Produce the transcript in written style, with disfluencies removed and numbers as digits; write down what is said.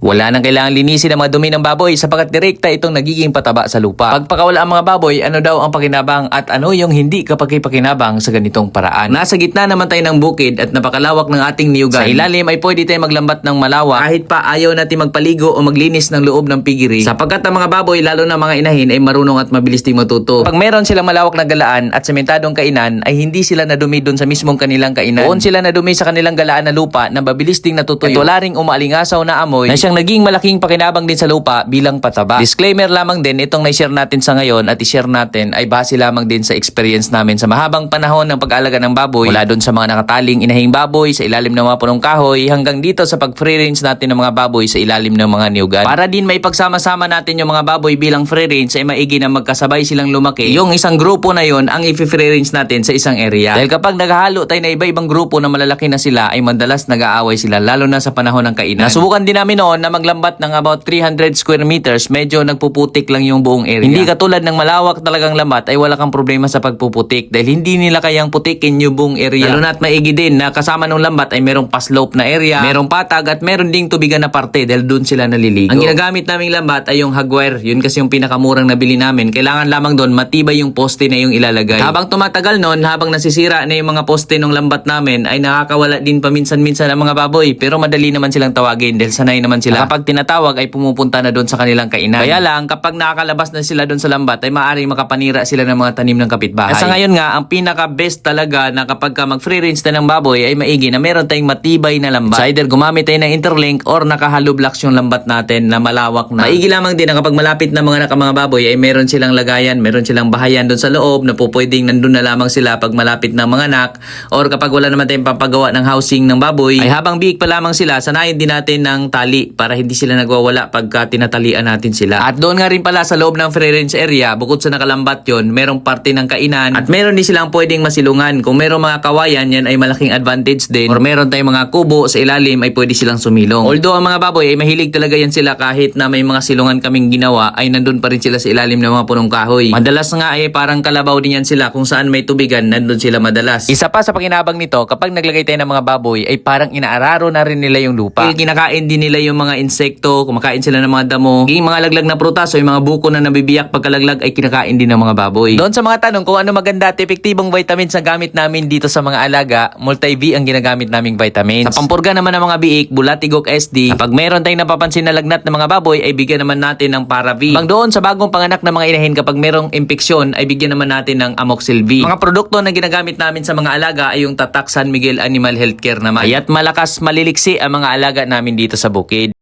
Wala nang kailangan linisin ang mga dumi ng baboy sapagkat direkta itong nagiging pataba sa lupa. Pagpakawala ang mga baboy, ano daw ang pakinabang at ano yung hindi kapaki-pakinabang sa ganitong paraan. Nasa gitna naman tayo ng bukid at napakalawak ng ating niyugan. Sa ilalim ay pwede tayo maglambat ng malawak kahit pa ayaw natin magpaligo o maglinis ng loob ng piggery sapagkat ang mga baboy lalo na mga inahin ay marunong at mabilis ding matuto. Pag meron silang malawak na galaan at sementadong kainan ay hindi sila nadumi doon sa mismong kanilang kainan. Doon sila nadumi sa kanilang galaan na lupa na mabilis ding natutuyo. At wala ring umaalingasaw na amoy na siyang naging malaking pakinabang din sa lupa bilang pataba. Disclaimer lamang din itong na-share natin sa ngayon at i-share natin ay base lamang din sa experience namin sa mahabang panahon ng pag-aalaga ng baboy mula doon sa mga nakataling inahing baboy sa ilalim ng mga punong kahoy hanggang dito sa pag-free range natin ng mga baboy sa ilalim ng mga niyugan. Para din may pagsama-sama natin yung mga baboy bilang free range ay maigi na magkasabay silang lumaki. Yung isang grupo na yon ang i-free range natin sa isang area. Dahil kapag naghahalo tayo na iba-ibang grupo na malalaki na sila ay madalas nag-aaway sila lalo na sa panahon ng kainan. Nasubukan din namin noon na maglambat ng about 300 square meters, medyo nagpuputik lang yung buong area. Hindi katulad ng malawak talagang lambat ay wala kang problema sa pagpuputik dahil hindi nila kayang putikin yung buong area. Lalo na at maigi din na kasama ng lambat ay merong pa-slope na area, merong patag at meron ding tubigan na parte dahil doon sila naliligo. Ang ginagamit naming lambat ay yung hagwire. Yun kasi yung pinakamurang nabili namin. Kailangan lamang doon matibay yung poste na yung ilalagay. Habang tumatagal noon, habang nasisira na yung mga poste ng lambat namin ay nakakawala din paminsan-minsan ang mga baboy pero madali naman silang tawagin dahil sanay naman sila. Kapag tinatawag ay pumupunta na doon sa kanilang kainan. Kaya lang kapag nakakalabas na sila doon sa lambat ay maaaring makapanira sila ng mga tanim ng kapitbahay. At sa ngayon nga, ang pinaka-best talaga na kapag ka mag-free range na ng baboy ay maigi na meron tayong matibay na lambat. So either gumamit tayo ng interlink or nakahalo blocks yung lambat natin na malawak na. Maigi lamang din na kapag malapit na mga baboy ay meron silang lagayan, meron silang bahayan doon sa loob na po pwedeng nandun na lamang sila pag malapit na mga anak or kapag wala naman tayong papagawa ng housing ng baboy ay habang biik pa lamang sila, sanayin din natin ng tali para hindi sila nagwawala pagka tinatalian natin sila. At doon nga rin pala sa loob ng free range area, bukod sa nakalambat yon, merong parte ng kainan at meron din silang pwedeng masilungan. Kung merong mga kawayan, yan ay malaking advantage din. Or meron tayong mga kubo sa ilalim ay pwede silang sumilong. Although ang mga baboy ay mahilig talaga yan sila kahit na may mga silungan kaming ginawa ay nandun pa rin sila sa ilalim ng mga punong kahoy. Madalas nga ay parang kalabaw din yan sila kung saan may tubigan, nandun sila madalas. Isa pa sa pakinabang nito, kapag naglagay tayo ng mga baboy ay parang inaararo na rin nila yung lupa. Kinakain din nila yung mga insekto, kumakain sila ng mga damo. Yung mga laglag na prutas o yung mga buko na nabibiyak pagkalaglag ay kinakain din ng mga baboy. Doon sa mga tanong kung ano maganda at epektibong vitamins na gamit namin dito sa mga alaga, Multi-V ang ginagamit naming vitamins. Sa pampurga naman ng mga biik, Bulatigok SD, kapag meron tayong napapansin na lagnat ng mga baboy ay bigyan naman natin ng Para-V. Bang doon sa bagong panganak na mga inahin kapag merong impeksyon ay bigyan naman natin ng Amoxil-V. Mga produkto na ginagamit namin sa mga alaga ay yung Tatak San Miguel Animal Healthcare naman. Kaya't malakas maliliksi ang mga alaga namin dito sa bukid.